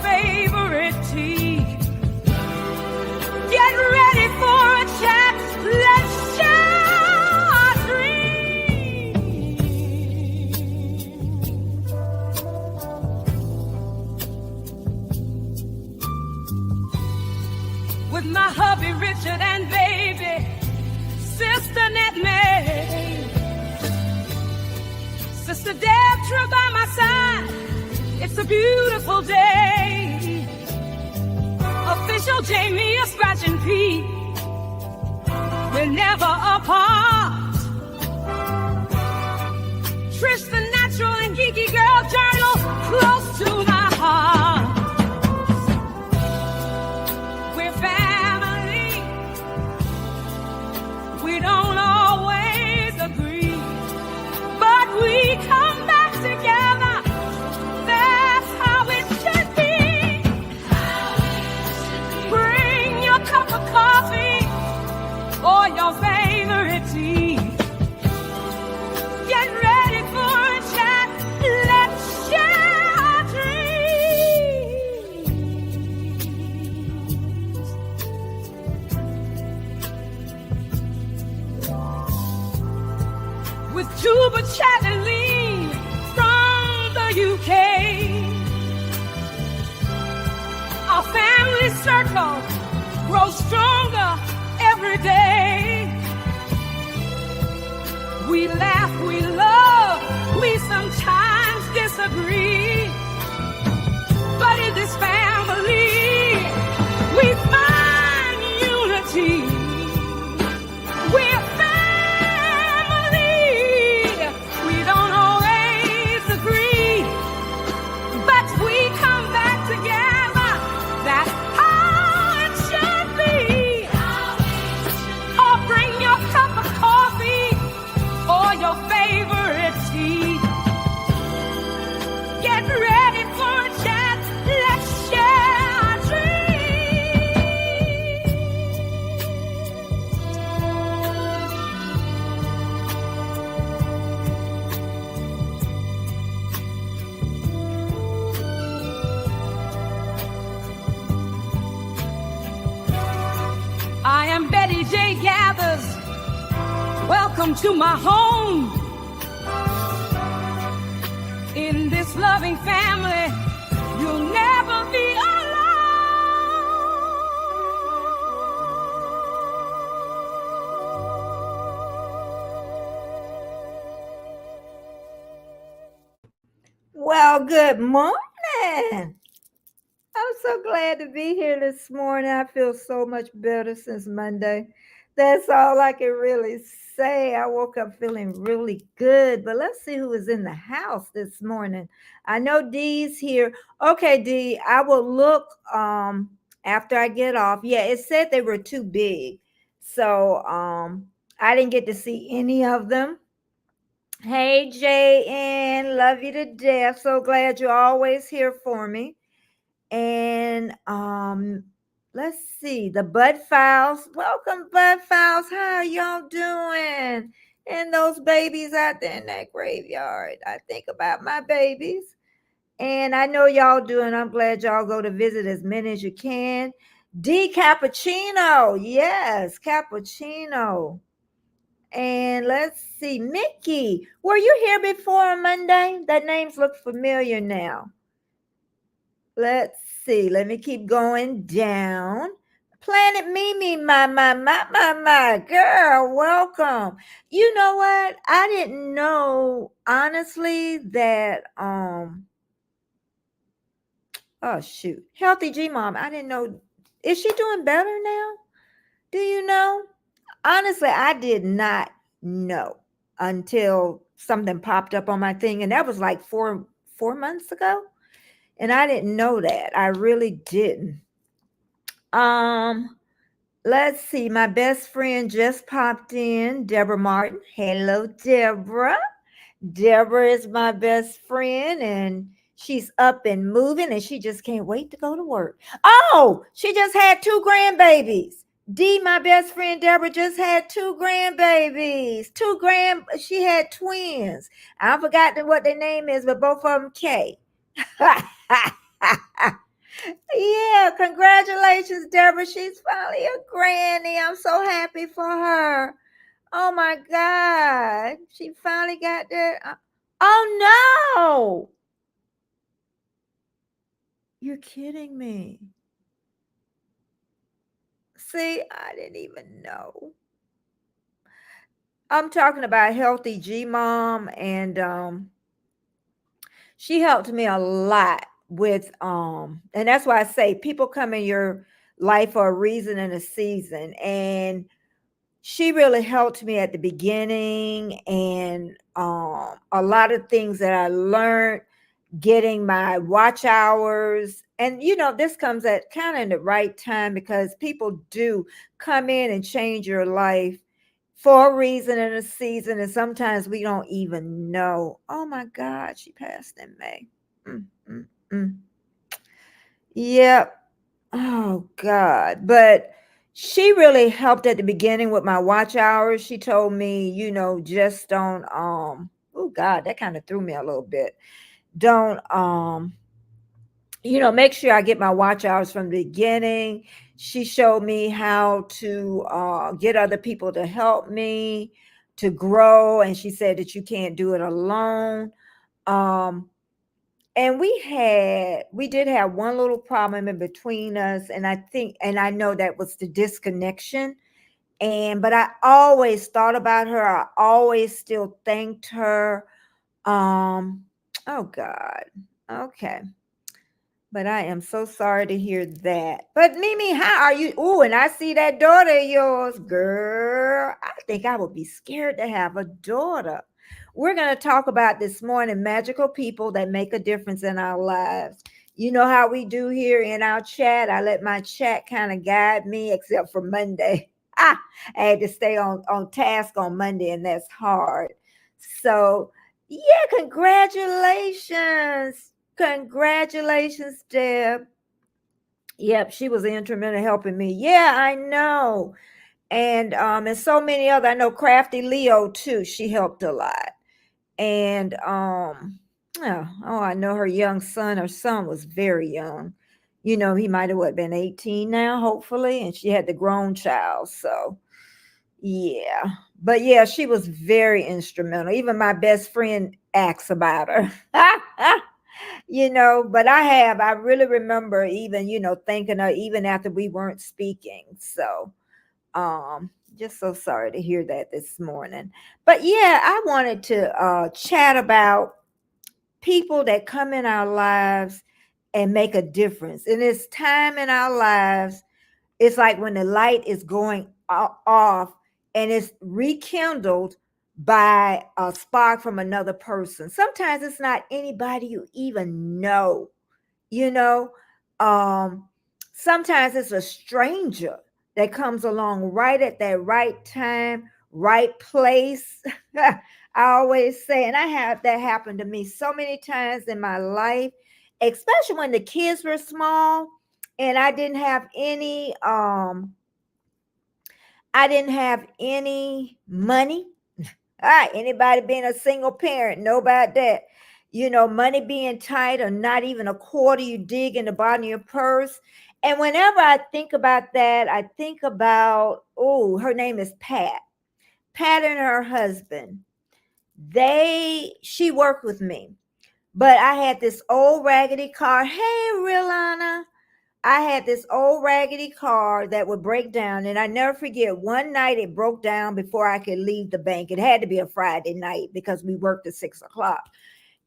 favorite tea. Get ready for a chat. Let's share our dreams. With my hubby Richard and baby Sister Ned May, Sister Deb True by my side. It's a beautiful day. Official Jamie, a Scratch and Pete, we're never apart. Trish the Natural and Geeky Girl Journal, close to my heart. We're family. We don't always agree, but we come back together. That's how it should be. Bring your cup of coffee or your favorite tea. Get ready for a chat. Let's share our dreams. With Juba Chatterley from the UK, our family circle grows stronger every day. We laugh, we love, we sometimes disagree, but in this family we find unity. We're family. We don't always agree, but we come back together. That's how it should be. Or bring your cup of coffee or your favorite tea. Get ready for a chat. Let's share our I am Betty J. Gathers. Welcome to my home. In this loving family, you'll never be Well, good morning. I'm so glad to be here this morning. I feel so much better since Monday. That's all I can really say. I woke up feeling really good, but let's see who is in the house this morning. I know Dee's here. Okay, Dee, I will look after I get off. Yeah, it said they were too big. So I didn't get to see any of them. Hey, JN, love you to death. So glad you're always here for me. And let's see, the Bud Files. Welcome, Bud Files. How are y'all doing? And those babies out there in that graveyard. I think about my babies. And I know y'all doing. I'm glad y'all go to visit as many as you can. D Cappuccino. Yes, Cappuccino. And let's see, Mickey. Were you here before on Monday? That names look familiar now. Let's see. Let me keep going down. Planet Mimi, my girl, welcome. You know what? I didn't know, honestly, that oh shoot. Healthy G Mom. I didn't know. Is she doing better now? Do you know? Honestly, I did not know until something popped up on my thing, and that was like four months ago. And I didn't know that. I really didn't. Let's see. My best friend just popped in, Deborah Martin. Hello, Deborah. Deborah is my best friend, and she's up and moving, and she just can't wait to go to work. Oh, she just had 2 grandbabies. D, my best friend Deborah, just had 2 grandbabies. She had twins. I forgot what their name is, but both of them K. Yeah, congratulations, Deborah. She's finally a granny. I'm so happy for her. Oh my God. She finally got there. Oh no. You're kidding me. See, I didn't even know. I'm talking about Healthy G Mom, and she helped me a lot with and that's why I say people come in your life for a reason and a season. And she really helped me at the beginning, and a lot of things that I learned, getting my watch hours. And this comes at kind of the right time, because people do come in and change your life for a reason and a season, and sometimes we don't even know. Oh my God, she passed in May. Mm, mm, mm. Yep. Oh God. But she really helped at the beginning with my watch hours. She told me, just don't oh God, that kind of threw me a little bit. Don't make sure I get my watch hours from the beginning. She showed me how to get other people to help me to grow, and she said that you can't do it alone. Um and we did have one little problem in between us, and I know that was the disconnection. But I always thought about her. I always still thanked her. Oh God. Okay. But I am so sorry to hear that. But Mimi, how are you? Oh, and I see that daughter of yours, girl. I think I would be scared to have a daughter. We're going to talk about this morning magical people that make a difference in our lives. You know how we do here in our chat. I let my chat kind of guide me, except for Monday. I had to stay on task on Monday, and that's hard. So, yeah, congratulations. Congratulations, Deb. Yep, she was instrumental helping me. Yeah, I know. And so many other. I know Crafty Leo too. She helped a lot. And I know her young son. Her son was very young. He might have been 18 now, hopefully, and she had the grown child. So yeah. But yeah, she was very instrumental. Even my best friend asks about her. But I really remember even, thanking her even after we weren't speaking. So, just so sorry to hear that this morning. But yeah, I wanted to chat about people that come in our lives and make a difference. And it's time in our lives. It's like when the light is going off and it's rekindled by a spark from another person. Sometimes it's not anybody you even know, you know. Um, Sometimes it's a stranger that comes along right at that right time, right place. I always say, and I have that happen to me so many times in my life, especially when the kids were small and I didn't have any money. Anybody being a single parent know about that. Money being tight, or not even a quarter you dig in the bottom of your purse. And whenever I think about that, I think about, oh, her name is Pat. Pat and her husband. She worked with me. But I had this old raggedy car. Hey, Rilana. I had this old raggedy car that would break down, and I never forget one night it broke down before I could leave the bank. It had to be a Friday night because we worked at 6 o'clock.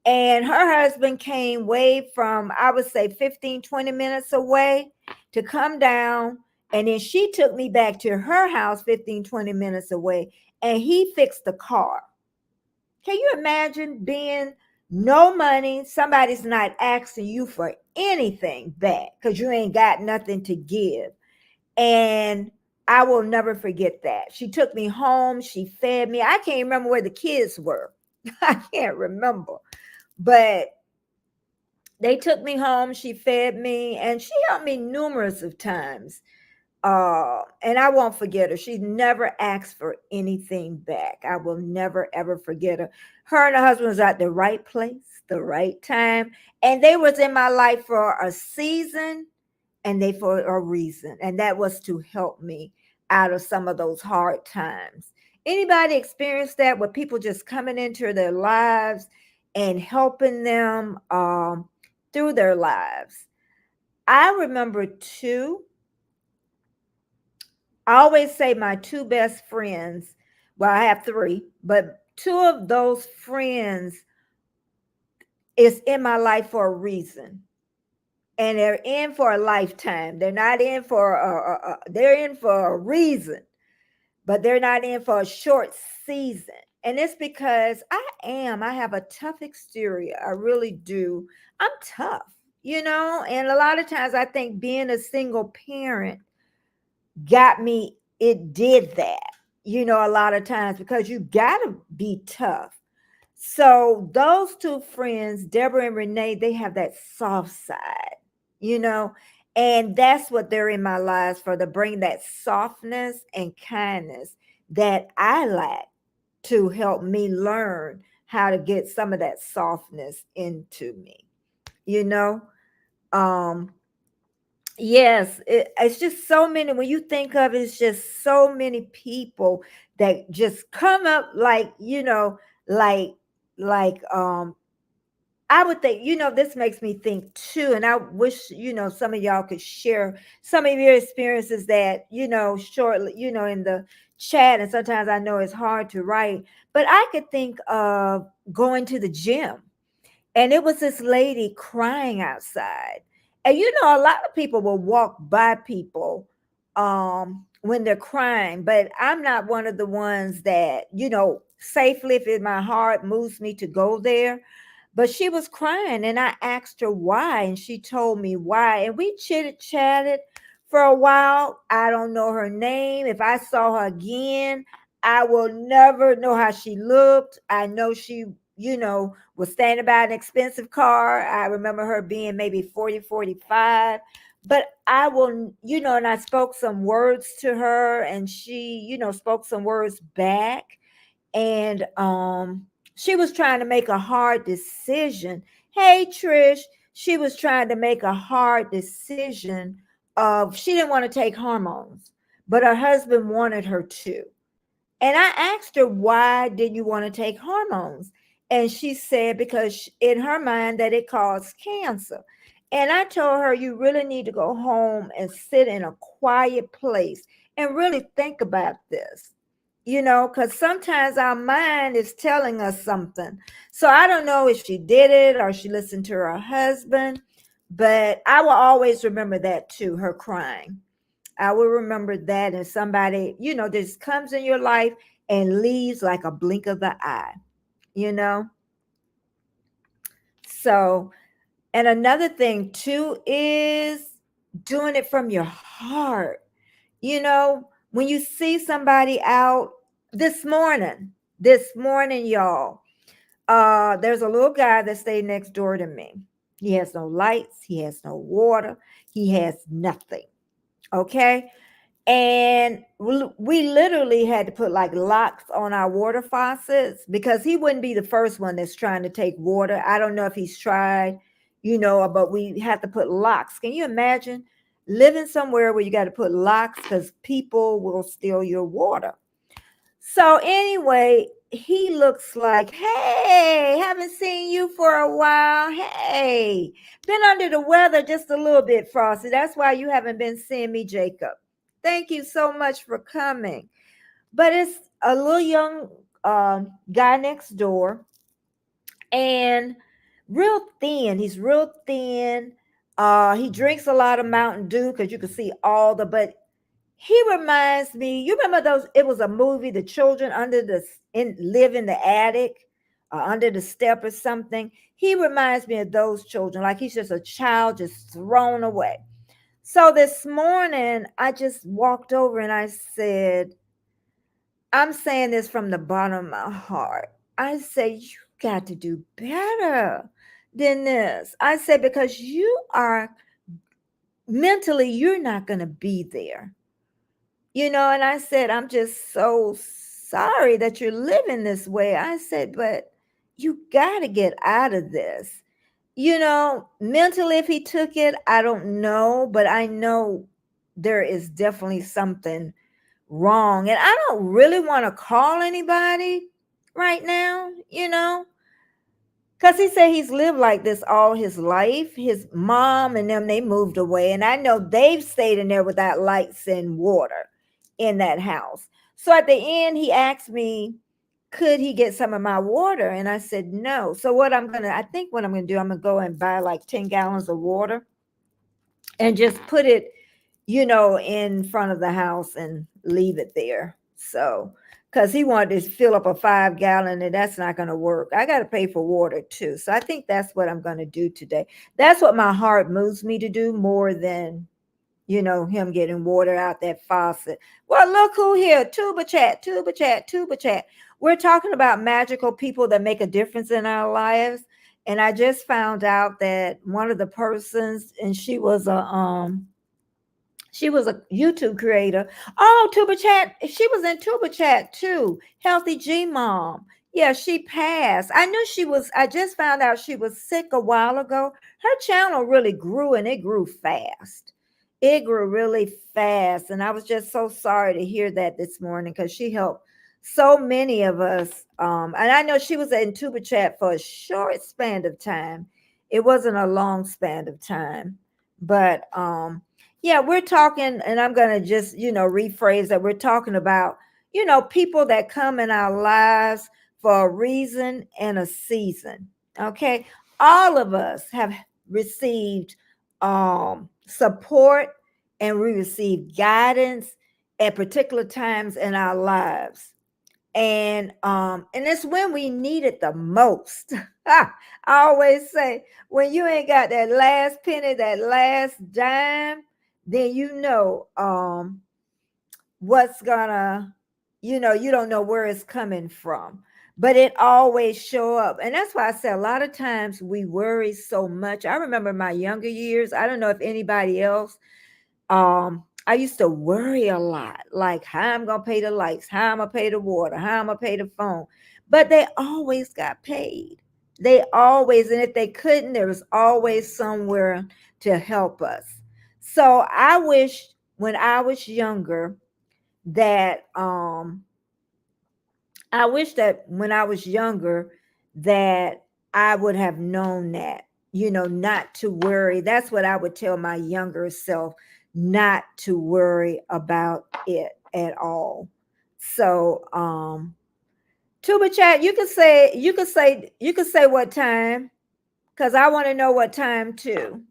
And her husband came way from, I would say 15, 20 minutes away to come down. And then she took me back to her house 15, 20 minutes away, and he fixed the car. Can you imagine being no money? Somebody's not asking you for anything back because you ain't got nothing to give. And I will never forget that. She took me home. She fed me. I can't remember where the kids were. I can't remember. But they took me home. She fed me, and she helped me numerous of times. And I won't forget her. She never asked for anything back. I will never ever forget her. Her and her husband was at the right place, the right time, and they was in my life for a season, and they for a reason, and that was to help me out of some of those hard times. Anybody experience that with people just coming into their lives and helping them through their lives? I remember two. I always say my two best friends, well, I have three, but two of those friends is in my life for a reason. And they're in for a lifetime. They're not in for they're in for a reason, but they're not in for a short season. And it's because I have a tough exterior. I really do. I'm tough, and a lot of times I think being a single parent got me, it did that, a lot of times because you got to be tough. So those two friends, Deborah and Renee, they have that soft side, you know, and that's what they're in my lives for, to bring that softness and kindness that I lack, to help me learn how to get some of that softness into me, you know. Um, Yes, it's just so many. When you think of it, it's just so many people that just come up like, like, like I would think, this makes me think too. And I wish, some of y'all could share some of your experiences that, shortly, in the chat. And sometimes I know it's hard to write, but I could think of going to the gym, and it was this lady crying outside. And a lot of people will walk by people when they're crying, but I'm not one of the ones that, safely, if my heart moves me to go there. But she was crying, and I asked her why, and she told me why. And we chitted chatted for a while. I don't know her name. If I saw her again, I will never know how she looked. I know she, was standing by an expensive car. I remember her being maybe 40, 45. But I will, and I spoke some words to her, and she, spoke some words back. And she was trying to make a hard decision. Hey, Trish, she was trying to make a hard decision of, she didn't want to take hormones, but her husband wanted her to. And I asked her, why did you want to take hormones? And she said, because in her mind that it caused cancer. And I told her, you really need to go home and sit in a quiet place and really think about this, because sometimes our mind is telling us something. So I don't know if she did it or she listened to her husband, but I will always remember that too, her crying. I will remember that. And somebody, just comes in your life and leaves like a blink of the eye, you know? So, and another thing too is doing it from your heart. When you see somebody out this morning, y'all, there's a little guy that stayed next door to me. He has no lights, he has no water, he has nothing. Okay. And we literally had to put like locks on our water faucets because he wouldn't be the first one that's trying to take water. I don't know if he's tried, but we have to put locks. Can you imagine living somewhere where you got to put locks because people will steal your water? So anyway, he looks like, hey, haven't seen you for a while. Hey, been under the weather just a little bit, Frosty. That's why you haven't been seeing me, Jacob. Thank you so much for coming. But it's a little young guy next door, and real thin. He's real thin. He drinks a lot of Mountain Dew because you can see all the, but he reminds me, you remember those, it was a movie, the children live in the attic or under the step or something. He reminds me of those children, like he's just a child just thrown away. So this morning I just walked over and I said, I'm saying this from the bottom of my heart. I say, you got to do better than this. I say, because you are mentally, you're not going to be there. And I said, I'm just so sorry that you're living this way. I said, but you got to get out of this. Mentally, if he took it, I don't know, but I know there is definitely something wrong. And I don't really want to call anybody right now, because he said he's lived like this all his life. His mom and them, they moved away. And I know they've stayed in there without lights and water in that house. So at the end, he asked me, could he get some of my water? And I said, no. So I think what I'm going to do, I'm going to go and buy like 10 gallons of water and just put it, in front of the house and leave it there. So, because he wanted to fill up a 5 gallon, and that's not going to work. I got to pay for water too. So I think that's what I'm going to do today. That's what my heart moves me to do more than, him getting water out that faucet. Well, look who here. Tuba chat, tuba chat, tuba chat. We're talking about magical people that make a difference in our lives. And I just found out that one of the persons, and she was a YouTube creator. Oh, Tuba Chat. She was in Tuba Chat too. Healthy G Mom. Yeah, she passed. I just found out she was sick a while ago. Her channel really grew, and it grew fast. It grew really fast. And I was just so sorry to hear that this morning, because she helped so many of us. And I know she was in Tuba Chat for a short span of time. It wasn't a long span of time. But yeah, we're talking, and I'm going to just, rephrase that. We're talking about, people that come in our lives for a reason and a season. Okay. All of us have received support, and we receive guidance at particular times in our lives. And it's when we need it the most. I always say, when you ain't got that last penny, that last dime, then what's gonna, you don't know where it's coming from, but it always show up. And that's why I say a lot of times we worry so much. I remember my younger years, I don't know if anybody else, I used to worry a lot, like how I'm gonna pay the lights, how I'm gonna pay the water, how I'm gonna pay the phone. But they always got paid. They always, and if they couldn't, there was always somewhere to help us. So I wish when I was younger that I wish that when I was younger that I would have known that, not to worry. That's what I would tell my younger self, not to worry about it at all. So, Tuba Chat, you could say what time, because I want to know what time too.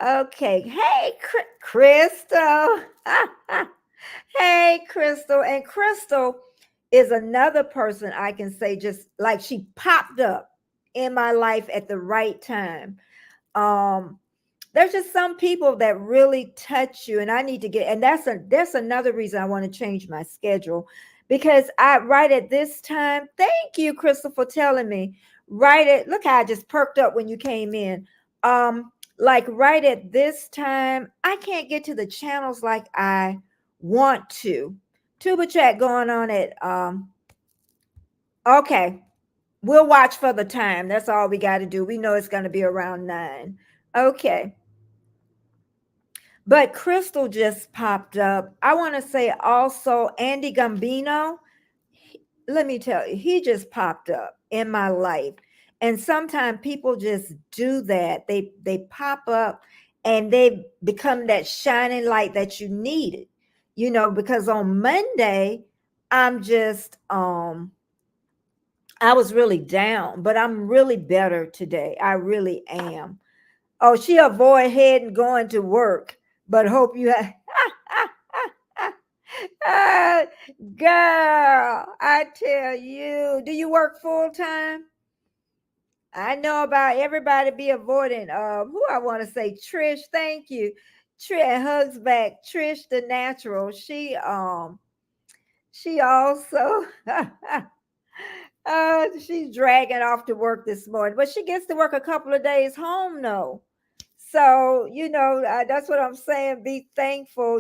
Okay. Hey, Crystal. Hey, Crystal. And Crystal is another person I can say, just like she popped up in my life at the right time. There's just some people that really touch you, and I need to get, and that's another reason I want to change my schedule, because I right at this time, thank you, Crystal, for telling me. Look how I just perked up when you came in. Like right at this time, I can't get to the channels like I want to. Tuba Chat going on at okay. We'll watch for the time. That's all we got to do. We know it's going to be around 9. Okay. But Crystal just popped up. I want to say also Andy Gambino. Let me tell you, he just popped up in my life. And sometimes people just do that. They pop up and they become that shining light that you needed. Because on Monday, I'm just I was really down, but I'm really better today. I really am. Oh, she avoid heading going to work, but hope you have. Ah, girl, I tell you, do you work full time? I know about everybody be avoiding. Who I want to say, Trish. Thank you, Trish. Hugs back, Trish the natural. She also. She's dragging off to work this morning, but she gets to work a couple of days home, though. So, that's what I'm saying. Be thankful.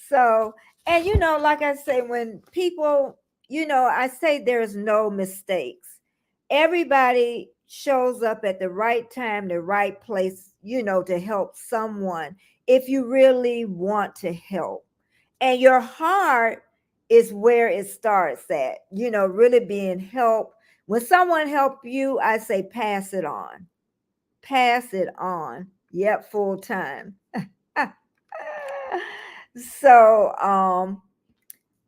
So, and like I say, when people, I say there's no mistakes. Everybody shows up at the right time, the right place, to help someone if you really want to help. And your heart is where it starts at, really being helped. When someone help you, I say pass it on. Pass it on. Yep, full time. So,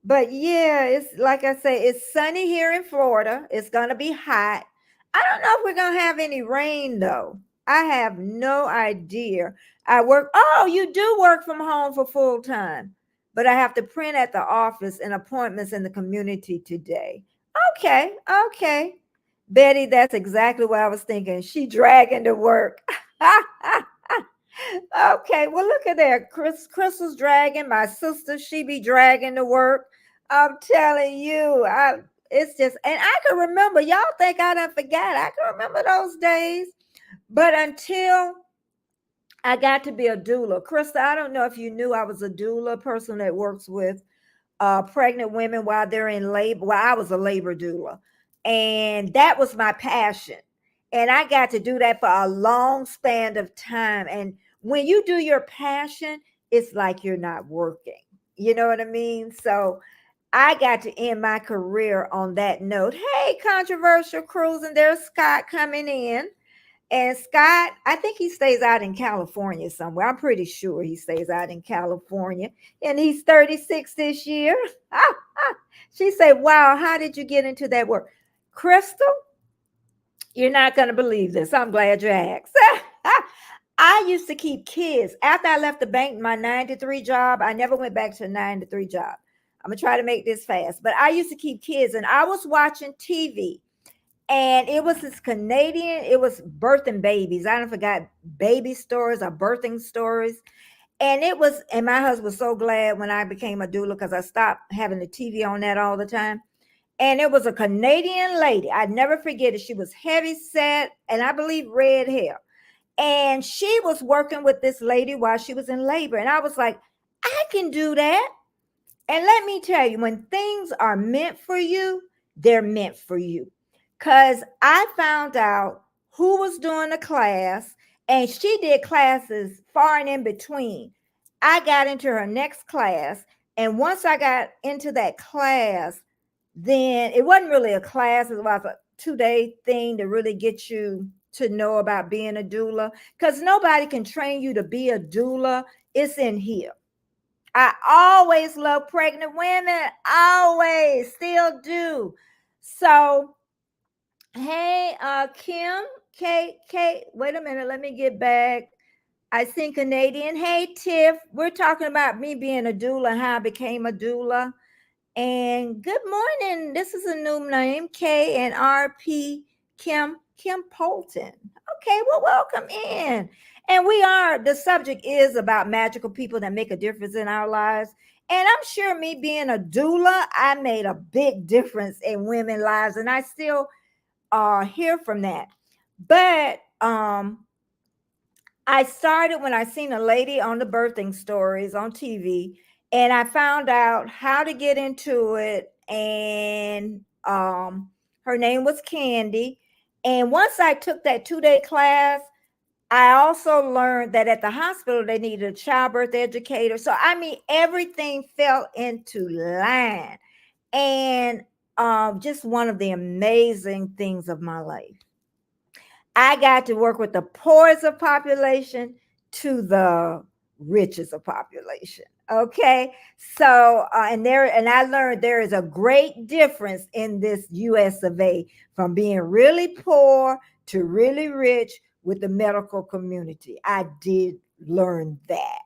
but yeah, it's like I say, it's sunny here in Florida. It's gonna be hot. I don't know if we're gonna have any rain though. I have no idea. I work. Oh, you do work from home for full time, but I have to print at the office and appointments in the community today. Okay, okay. Betty, that's exactly what I was thinking. She dragging to work. Okay, well, look at there. Crystal's dragging. My sister, she be dragging to work. I'm telling you, it's just, and I can remember, y'all think I done forgot. I can remember those days. But until I got to be a doula, Krista, I don't know if you knew I was a doula, person that works with pregnant women while they're in labor. Well, I was a labor doula, and that was my passion. And I got to do that for a long span of time. And when you do your passion, it's like you're not working. You know what I mean? So I got to end my career on that note. Hey, controversial cruising. There's Scott coming in. And Scott, I think he stays out in California somewhere. I'm pretty sure he stays out in California. And he's 36 this year. She said, wow, how did you get into that work? Crystal, you're not going to believe this. I'm glad you asked. I used to keep kids. After I left the bank, my 9 to 3 job, I never went back to a 9 to 3 job. I'm going to try to make this fast. But I used to keep kids, and I was watching TV. And it was this Canadian, it was birthing babies. I don't forgot baby stories or birthing stories. And my husband was so glad when I became a doula because I stopped having the TV on that all the time. And it was a Canadian lady. I'd never forget it. She was heavy set and I believe red hair. And she was working with this lady while she was in labor. And I was like, I can do that. And let me tell you, when things are meant for you, they're meant for you. Because I found out who was doing the class, and she did classes far and in between. I got into her next class, and once I got into that class, then it wasn't really a class, it was a 2-day thing to really get you to know about being a doula. Because nobody can train you to be a doula. It's in here. I always love pregnant women, always, still do. So, hey, Kim, Kate, wait a minute, let me get back. I see Canadian. Hey, Tiff, we're talking about me being a doula, how I became a doula. And good morning. This is a new name, K and RP Kim Polton. Okay, well, welcome in. And the subject is about magical people that make a difference in our lives. And I'm sure me being a doula, I made a big difference in women's lives, and I still hear from that. But I started when I seen a lady on the birthing stories on TV, and I found out how to get into it. And her name was Candy. And once I took that 2-day class, I also learned that at the hospital they needed a childbirth educator. So I mean, everything fell into line, and just one of the amazing things of my life. I got to work with the poorest of population to the richest of population. Okay, so and I learned there is a great difference in this U.S. of A. from being really poor to really rich with the medical community. I did learn that.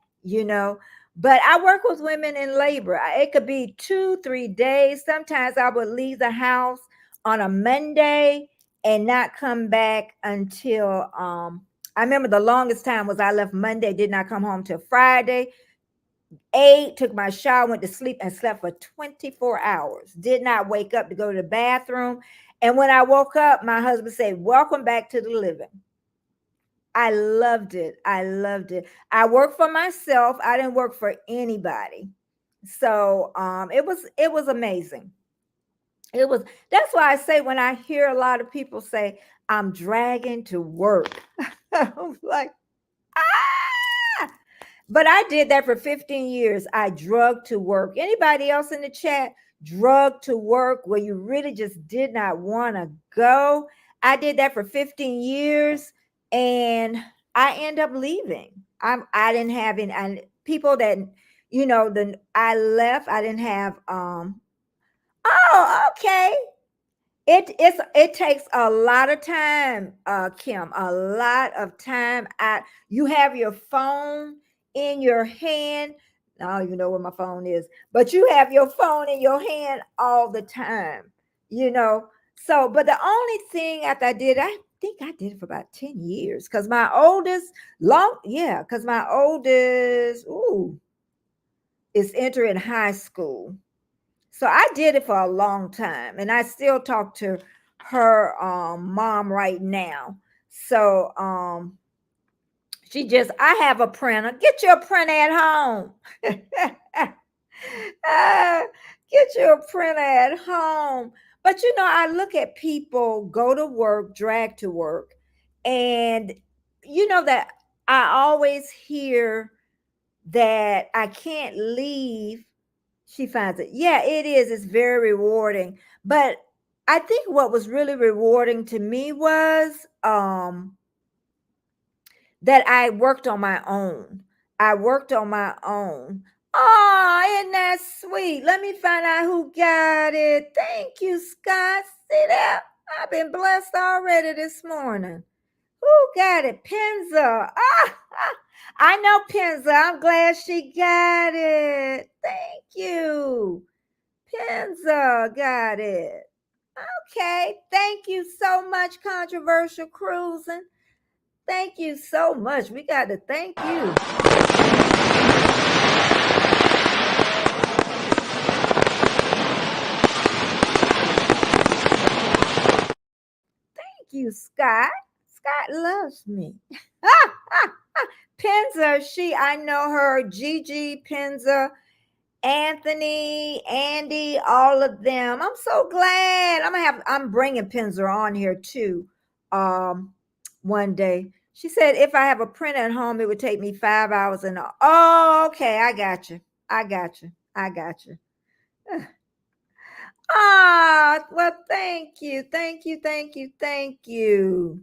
But I work with women in labor. It could be 2-3 days. Sometimes I would leave the house on a Monday and not come back until I remember the longest time was I left Monday, did not come home till Friday, ate, took my shower, went to sleep, and slept for 24 hours. Did not wake up to go to the bathroom. And when I woke up, my husband said, welcome back to the living. I loved it. I loved it. I worked for myself. I didn't work for anybody. So it was amazing. It was That's why I say when I hear a lot of people say I'm dragging to work. I'm like, ah! But I did that for 15 years. I drug to work. Anybody else in the chat drug to work where you really just did not want to go? I did that for 15 years and I end up leaving. I didn't have any people that I left. I didn't have oh, okay. It takes a lot of time, Kim, a lot of time. You have your phone in your hand. I don't even know where my phone is, but you have your phone in your hand all the time, you know. So, but the only thing after I think I did it for about 10 years because because my oldest, is entering high school. So I did it for a long time, and I still talk to her mom right now. So I have a printer. Get your printer at home. Ah, get your printer at home. But I look at people go to work, drag to work, and that I always hear that I can't leave. She finds it. Yeah, it is. It's very rewarding. But I think what was really rewarding to me was that I worked on my own. I worked on my own. Oh, isn't that sweet? Let me find out who got it. Thank you, Scott. See that? I've been blessed already this morning. Who got it? Penza. I know Penza. I'm glad she got it. Thank you. Penza got it. Okay. Thank you so much, Controversial Cruising. Thank you so much. We got to thank you. Thank you, Scott. Scott loves me. Penza, I know her. Gigi Penza, Anthony, Andy, all of them. I'm so glad. I'm bringing Penza on here too. One day. She said if I have a printer at home, it would take me 5 hours and all. Oh, okay. I got you. I got you. I got you. Well, thank you. Thank you. Thank you. Thank you.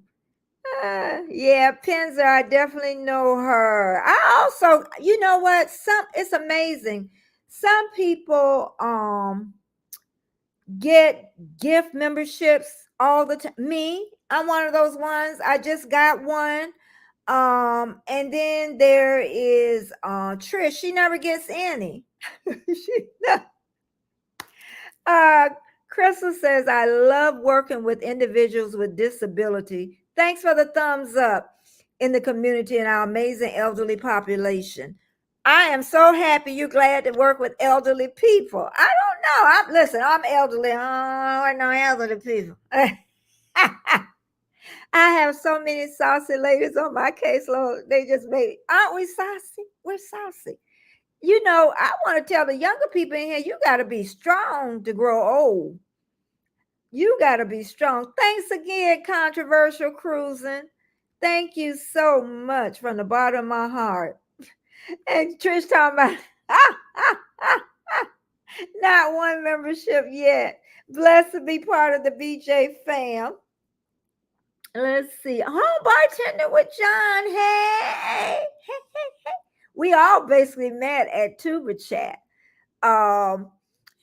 Yeah, Penza, I definitely know her. I also, you know what? It's amazing. Some people get gift memberships all the time. Me, I'm one of those ones. I just got one. And then there is Trish. She never gets any. Crystal says, I love working with individuals with disability. Thanks for the thumbs up in the community and our amazing elderly population. I am so happy you're glad to work with elderly people. I don't know. I'm elderly. Oh, I know elderly people. I have so many saucy ladies on my caseload. They just made, aren't we saucy? We're saucy. I want to tell the younger people in here, you got to be strong to grow old. You got to be strong. Thanks again, Controversial Cruising. Thank you so much from the bottom of my heart. And Trish talking about, not one membership yet. Blessed to be part of the BJ fam. Let's see. Home bartender with John. Hey. We all basically met at Tuba Chat.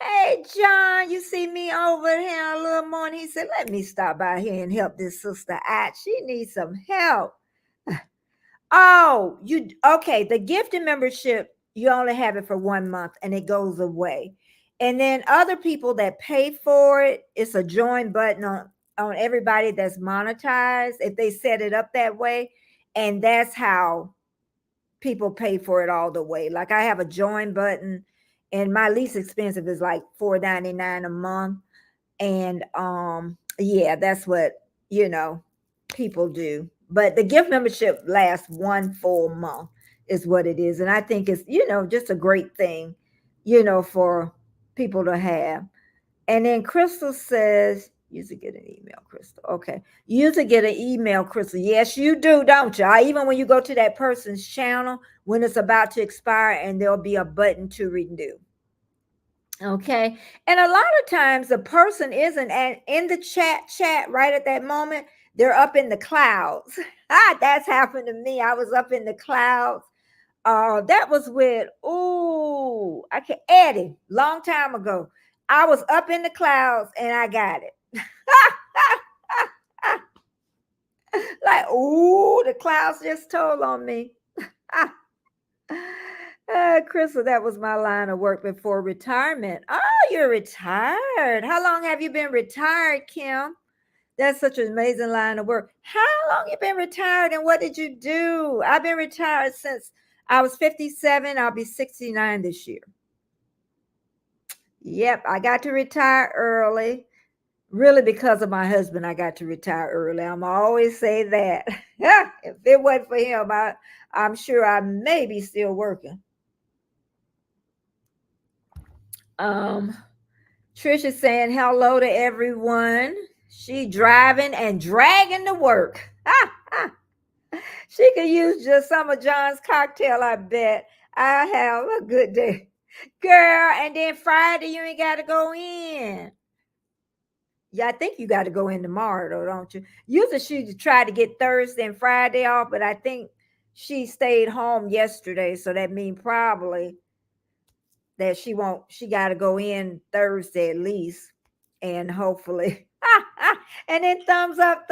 Hey, John, you see me over here a little morning. He said, let me stop by here and help this sister out. She needs some help. Oh, okay. The gifted membership, you only have it for 1 month and it goes away. And then other people that pay for it, it's a join button on everybody that's monetized if they set it up that way. And that's how people pay for it all the way. Like I have a join button and my least expensive is like $4.99 a month. And yeah, that's what people do. But the gift membership lasts 1 full month is what it is. And I think it's, just a great thing, for people to have. And then Crystal says, you to get an email, Crystal. Okay. You to get an email, Crystal. Yes, you do, don't you? Even when you go to that person's channel, when it's about to expire, and there'll be a button to renew. Okay. And a lot of times the person isn't in the chat right at that moment. They're up in the clouds. That's happened to me. I was up in the clouds. That was with Eddie, long time ago. I was up in the clouds and I got it. Like, the clouds just told on me. Crystal, that was my line of work before retirement. Oh, you're retired. How long have you been retired, Kim? That's such an amazing line of work. How long you been retired and what did you do? I've been retired since I was 57. I'll be 69 this year. Yep, I got to retire early. Really, because of my husband, I got to retire early. I'm always say that. If it wasn't for him, I'm sure I may be still working. Trish is saying hello to everyone. She driving and dragging to work. She could use just some of John's cocktail, I bet. I have a good day. Girl, and then Friday you ain't got to go in. Yeah, I think you got to go in tomorrow, though, don't you? Usually she tried to get Thursday and Friday off, but I think she stayed home yesterday, so that means probably that she got to go in Thursday at least, and hopefully. And then thumbs up,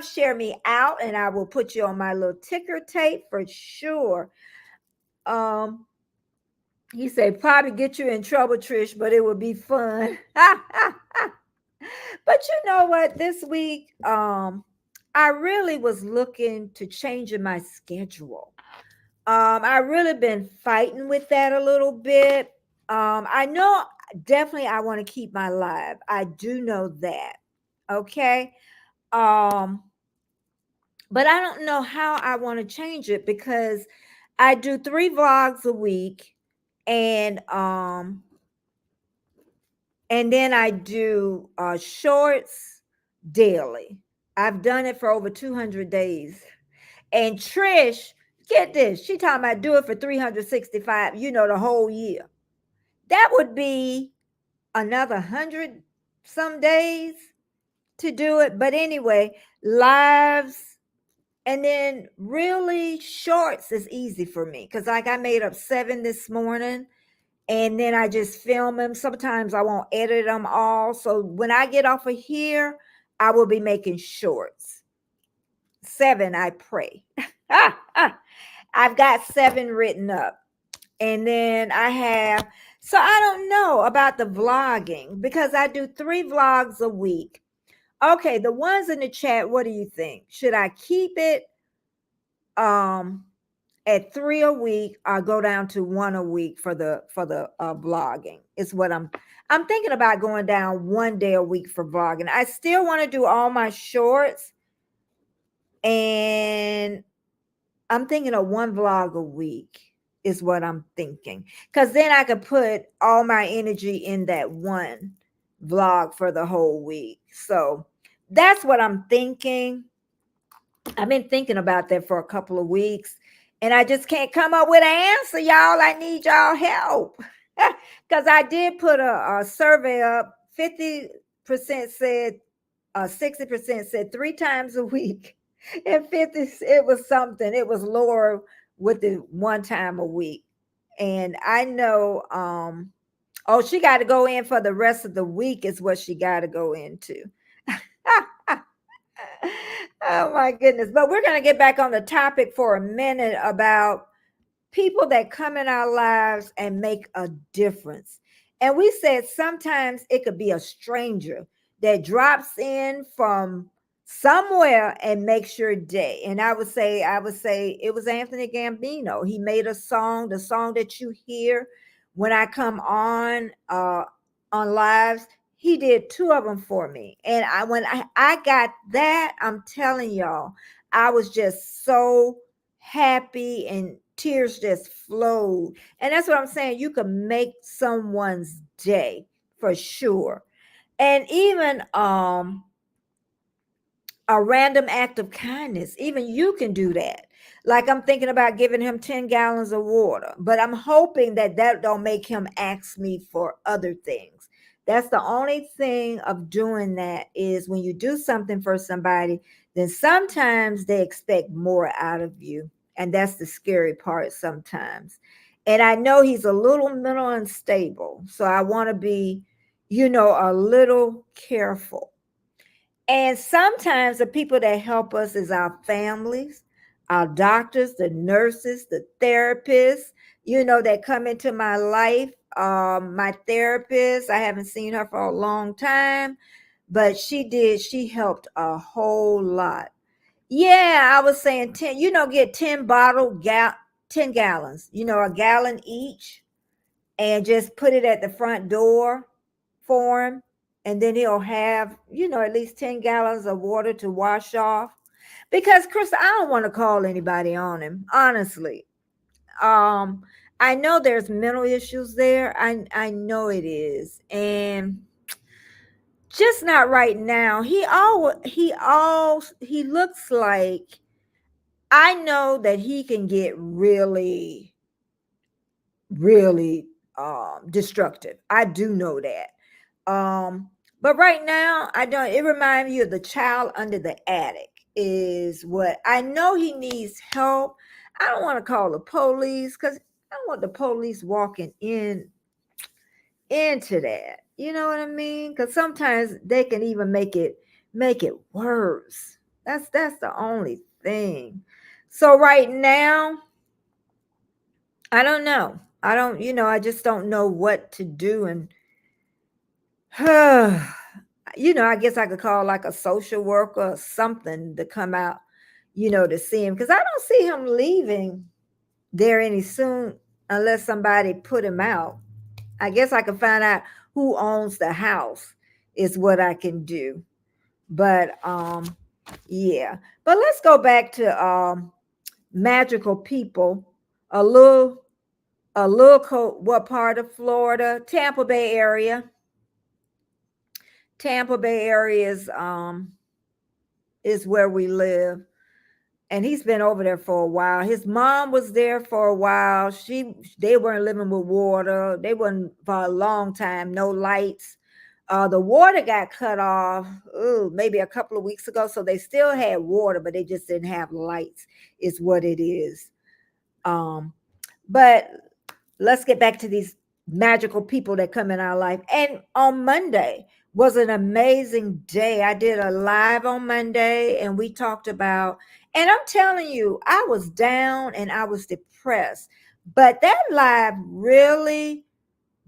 share me out, and I will put you on my little ticker tape for sure. He said probably get you in trouble, Trish, but it would be fun. But you know what? This week, I really was looking to changing my schedule. I really been fighting with that a little bit. I know definitely I want to keep my live. I do know that. Okay. But I don't know how I want to change it because I do 3 vlogs a week and then I do shorts daily. I've done it for over 200 days. And Trish, get this, she talking about do it for 365, the whole year. That would be another 100 some days to do it. But anyway, lives and then really shorts is easy for me because like I made up 7 this morning and then I just film them. Sometimes I won't edit them all. So when I get off of here, I will be making shorts. 7, I pray. I've got 7 written up. And then so I don't know about the vlogging because I do 3 vlogs a week. Okay, the ones in the chat, what do you think? Should I keep it at 3 a week or go down to 1 a week for the vlogging? Is what I'm thinking about going down 1 day a week for vlogging. I still want to do all my shorts and I'm thinking of 1 vlog a week is what I'm thinking. Because then I could put all my energy in that 1 vlog for the whole week. So that's what I'm thinking. I've been thinking about that for a couple of weeks. And I just can't come up with an answer, y'all. I need y'all help. Because I did put a survey up. 50% said, 60% said 3 times a week. And 50, it was something. It was lower with the 1 time a week. And I know, she got to go in for the rest of the week is what she got to go into. Oh my goodness. But we're going to get back on the topic for a minute about people that come in our lives and make a difference. And we said sometimes it could be a stranger that drops in from somewhere and makes your day. And I would say it was Anthony Gambino. He made a song, the song that you hear when I come on lives. He did 2 of them for me. And when I got that, I'm telling y'all, I was just so happy and tears just flowed. And that's what I'm saying. You can make someone's day for sure. And even a random act of kindness, even you can do that. Like I'm thinking about giving him 10 gallons of water, but I'm hoping that that don't make him ask me for other things. That's the only thing of doing that is when you do something for somebody, then sometimes they expect more out of you. And that's the scary part sometimes. And I know he's a little mental unstable. So I want to be, a little careful. And sometimes the people that help us is our families, our doctors, the nurses, the therapists, that come into my life. My therapist, I haven't seen her for a long time, but she helped a whole lot. Yeah, I was saying 10, get 10 gallons, a gallon each, and just put it at the front door for him. And then he'll have, at least 10 gallons of water to wash off. Because Chris, I don't want to call anybody on him, honestly. Um, I know there's mental issues there. I know it is. And just not right now. He looks like, I know that he can get really, really destructive. I do know that. But right now, I don't. It reminds me of the child under the attic. Is what I know. He needs help. I don't want to call the police because I don't want the police walking into that. You know what I mean? Because sometimes they can even make it worse. That's the only thing. So right now, I don't know. I don't. I just don't know what to do and. I guess I could call like a social worker or something to come out, to see him because I don't see him leaving there any soon unless somebody put him out. I guess I can find out who owns the house is what I can do. But yeah. But let's go back to magical people. A little what part of Florida? Tampa Bay area. Tampa Bay area is where we live. And he's been over there for a while. His mom was there for a while. They weren't living with water. They weren't for a long time, no lights. The water got cut off maybe a couple of weeks ago. So they still had water, but they just didn't have lights, is what it is. But let's get back to these magical people that come in our life. And on Monday was an amazing day. I did a live on Monday and we talked about, and I'm telling you, I was down and I was depressed, but that live really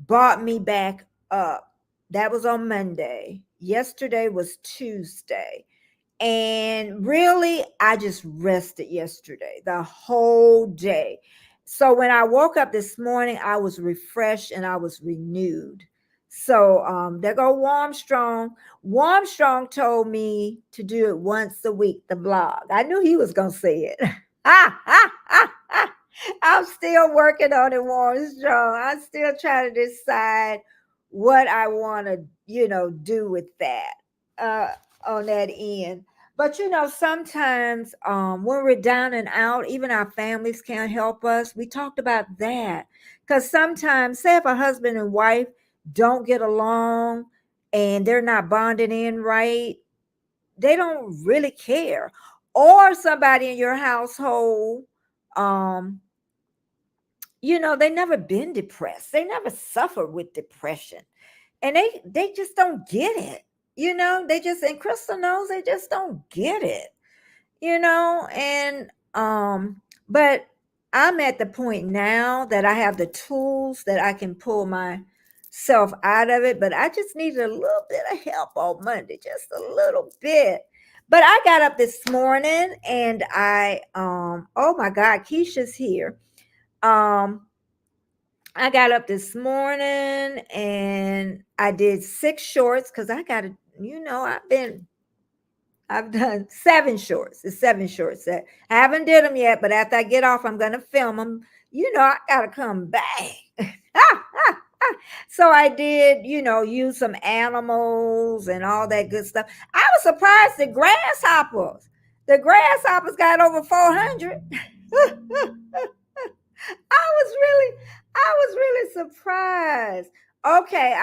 brought me back up. That was on Monday. Yesterday was Tuesday. And really, I just rested yesterday, the whole day. So when I woke up this morning, I was refreshed and I was renewed. So there go Warm Strong. Warm Strong told me to do it once a week, the blog. I knew he was going to say it. I'm still working on it, Warm Strong. I'm still trying to decide what I want to, do with that on that end. But sometimes when we're down and out, even our families can't help us. We talked about that because sometimes, say if a husband and wife don't get along and they're not bonding in right, they don't really care. Or somebody in your household, they never been depressed. They never suffered with depression. And they just don't get it. They just, and Crystal knows they just don't get it. And but I'm at the point now that I have the tools that I can pull myself out of it, but I just needed a little bit of help on Monday, just a little bit. But I got up this morning and I oh my God, Keisha's here. I got up this morning and I did 6 shorts because I got to, I've been I've done 7 shorts. It's 7 shorts. I haven't did them yet, but after I get off, I'm gonna film them. You know, I gotta come back. So I did, use some animals and all that good stuff. I was surprised the grasshoppers got over 400. I was really surprised. Okay,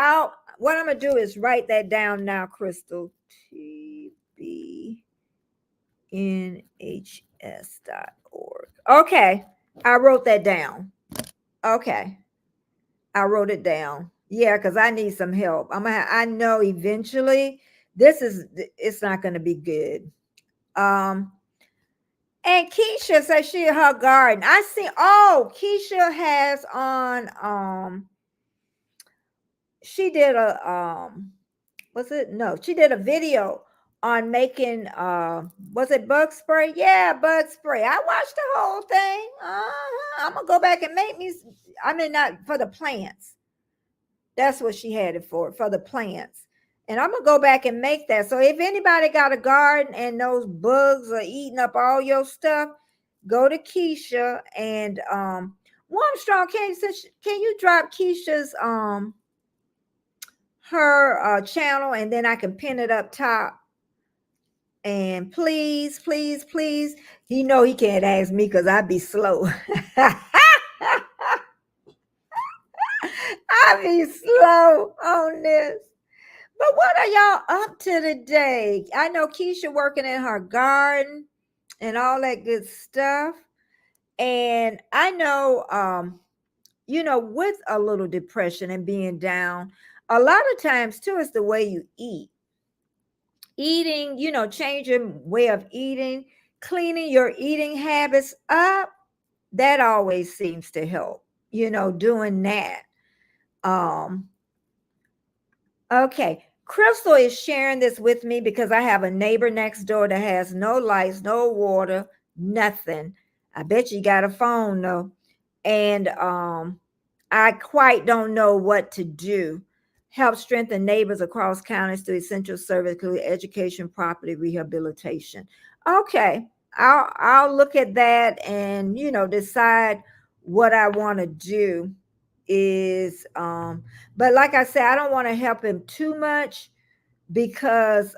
what I'm gonna do is write that down now, Crystal. TBNHS.org. Okay, I wrote that down. Okay, I wrote it down. Yeah, because I need some help. I know eventually it's not gonna be good. And Keisha says she in her garden. I see. Oh, Keisha has on. She did a Was it? No, she did a video on making. Was it bug spray? Yeah, bug spray. I watched the whole thing. I'm gonna go back and make me. I mean, not for the plants. That's what she had it for the plants. And I'm gonna go back and make that. So if anybody got a garden and those bugs are eating up all your stuff, go to Keisha and Warmstrong. Can you drop Keisha's her channel, and then I can pin it up top. And please, please, please, he can't ask me because I'd be slow. I be slow on this. But what are y'all up to today? I know Keisha working in her garden and all that good stuff. And I know, with a little depression and being down, a lot of times too, it's the way you eat. Eating, changing way of eating, cleaning your eating habits up. That always seems to help, doing that. Okay. Crystal is sharing this with me because I have a neighbor next door that has no lights, no water, nothing. I bet you got a phone though. And I quite don't know what to do. Help strengthen neighbors across counties through essential service, including education, property, rehabilitation. Okay. I'll look at that and decide what I want to do is but like I said, I don't want to help him too much because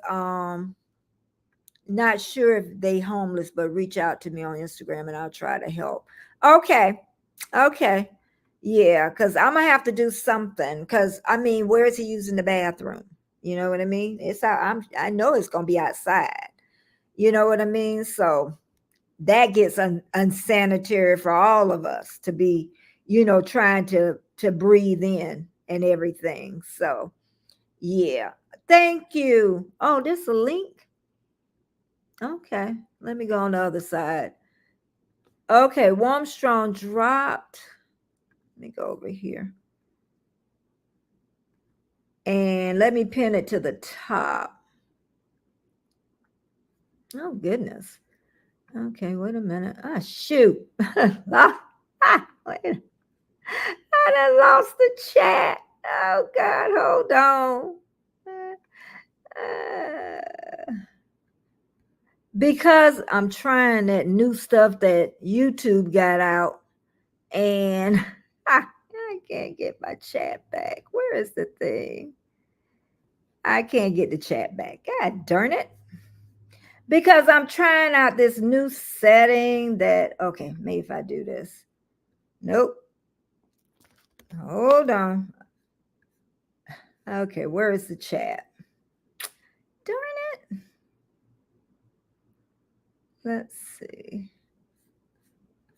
not sure if they homeless, but reach out to me on Instagram and I'll try to help. Okay. Yeah, because I'm gonna have to do something. Because where is he using the bathroom? You know what I mean? I know it's gonna be outside. You know what I mean? So that gets unsanitary for all of us to be, trying to breathe in and everything. So yeah, thank you. Oh, this is a link. Okay, let me go on the other side. Okay, Warmstrong dropped. Let me go over here. And let me pin it to the top. Oh, goodness. Okay, wait a minute. Shoot. Wait. I done lost the chat. Oh, God, hold on. Because I'm trying that new stuff that YouTube got out, and I can't get my chat back. Where is the thing? I can't get the chat back. God darn it. Because I'm trying out this new setting that, okay, maybe if I do this. Nope. Hold on. Okay, where is the chat? Darn it. Let's see.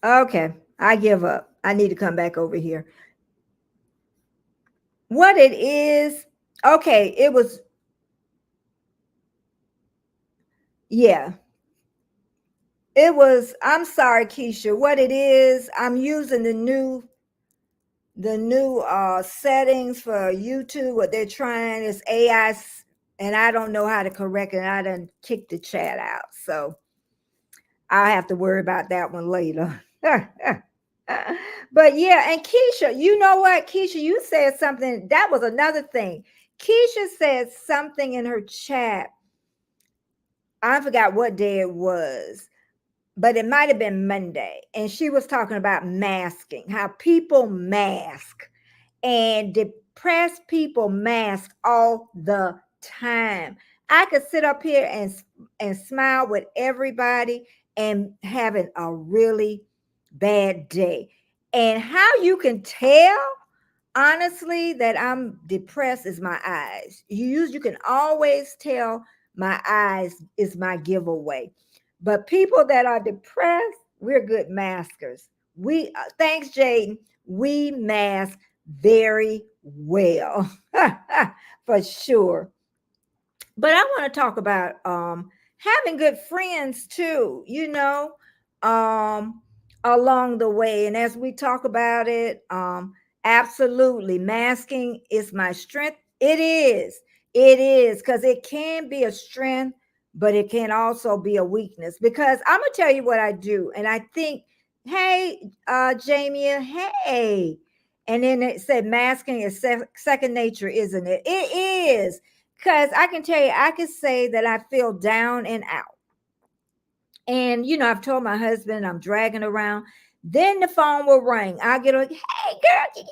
Okay, I give up. I need to come back over here. What it is, okay, it was, yeah. It was, I'm sorry, Keisha. What it is, I'm using the new settings for YouTube. What they're trying is AI, and I don't know how to correct it. I done kicked the chat out. So I'll have to worry about that one later. But yeah, and Keisha, you know what, Keisha, you said something. That was another thing. Keisha said something in her chat I forgot what day it was, but it might have been Monday. And she was talking about masking, how people mask, and depressed people mask all the time. I could sit up here and smile with everybody and having a really bad day. And how you can tell honestly that I'm depressed is my eyes. You can always tell my eyes is my giveaway. But people that are depressed, we're good maskers. We thanks Jaden, we mask very well. For sure. But I want to talk about having good friends too, um along the way. And as we talk about it, absolutely masking is my strength. It is because it can be a strength, but it can also be a weakness. Because I'm gonna tell you what I do, and I think, hey, Jamie, hey. And then it said masking is second nature, isn't it? It is. Because I can tell you, I can say that I feel down and out. And, I've told my husband I'm dragging around. Then the phone will ring. I'll get like, hey, girl.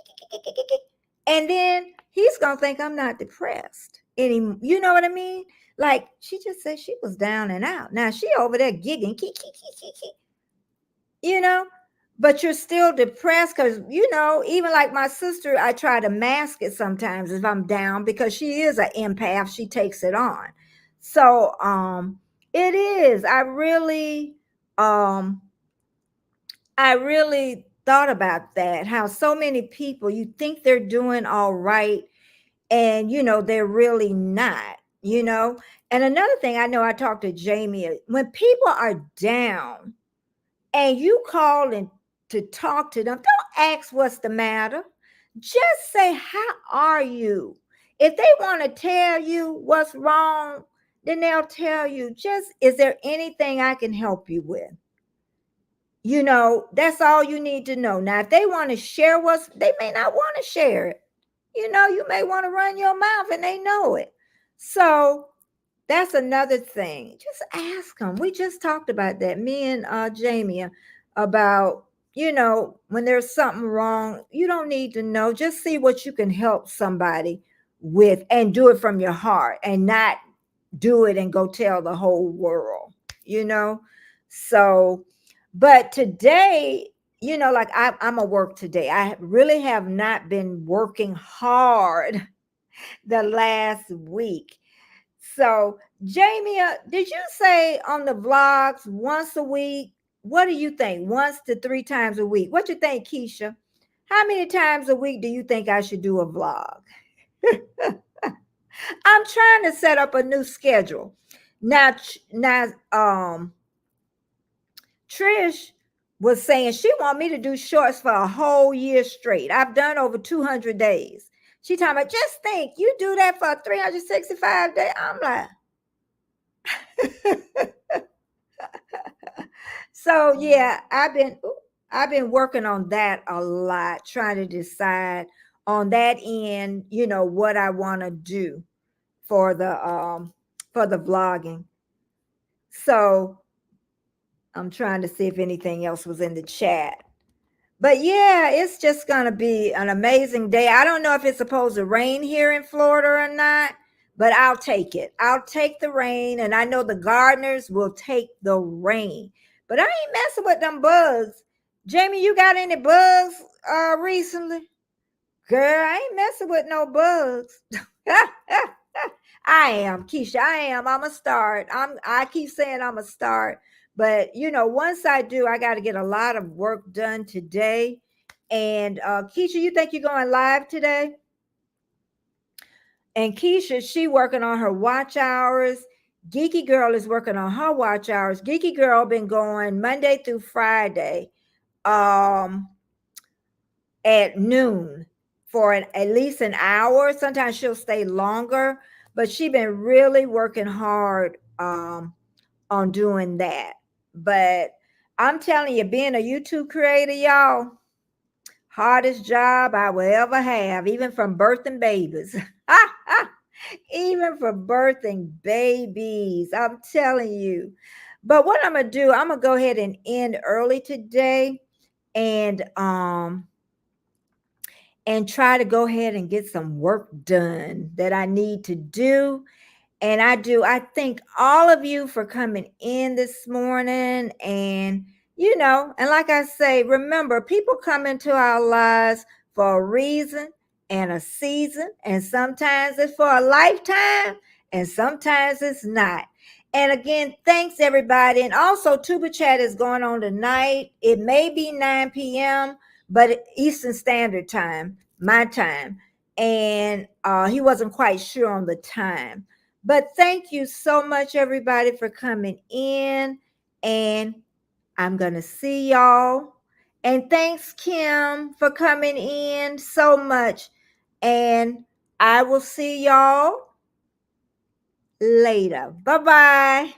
And then he's going to think I'm not depressed anymore. You know what I mean? Like, she just said she was down and out. Now she over there gigging, you know, but you're still depressed because, even like my sister, I try to mask it sometimes if I'm down because she is an empath. She takes it on. So, it is. I really thought about that, how so many people, you think they're doing all right, and they're really not, And another thing, I know I talked to Jamie, when people are down and you call and to talk to them, don't ask what's the matter. Just say, how are you? If they want to tell you what's wrong, then they'll tell you, just, is there anything I can help you with? That's all you need to know. Now, if they want to share they may not want to share it. You may want to run your mouth and they know it. So that's another thing. Just ask them. We just talked about that. Me and Jamie, about, when there's something wrong, you don't need to know. Just see what you can help somebody with and do it from your heart and not do it and go tell the whole world, So, but today, like I'm a work today. I really have not been working hard the last week. So, Jamie, did you say on the vlogs once a week? What do you think? Once to 3 times a week. What you think, Keisha? How many times a week do you think I should do a vlog? I'm trying to set up a new schedule. Now, Trish was saying she want me to do shorts for a whole year straight. I've done over 200 days. She talking about, just think, you do that for 365 days. I'm like, so yeah, I've been working on that a lot, trying to decide on that end, what I want to do for the vlogging. So I'm trying to see if anything else was in the chat. But yeah, it's just going to be an amazing day. I don't know if it's supposed to rain here in Florida or not, but I'll take it. I'll take the rain, and I know the gardeners will take the rain. But I ain't messing with them bugs. Jamie, you got any bugs recently? Girl, I ain't messing with no bugs. I am, Keisha. I am. I'm a start. I keep saying I'm a start. But once I do, I got to get a lot of work done today. And Keisha, you think you're going live today? And Keisha, she working on her watch hours. Geeky Girl is working on her watch hours. Geeky Girl been going Monday through Friday at noon for at least an hour. Sometimes she'll stay longer, but she been really working hard on doing that. But I'm telling you, being a YouTube creator, y'all, hardest job I will ever have, even from birthing babies. even for birthing babies. I'm telling you. But what I'm gonna do, I'm gonna go ahead and end early today, and try to go ahead and get some work done that I need to do. And I thank all of you for coming in this morning. And, and like I say, remember, people come into our lives for a reason and a season. And sometimes it's for a lifetime, and sometimes it's not. And again, thanks everybody. And also, Tuba Chat is going on tonight. It may be 9 p.m., but Eastern Standard Time, my time. And he wasn't quite sure on the time. But thank you so much, everybody, for coming in. And I'm going to see y'all. And thanks, Kim, for coming in so much. And I will see y'all later. Bye-bye.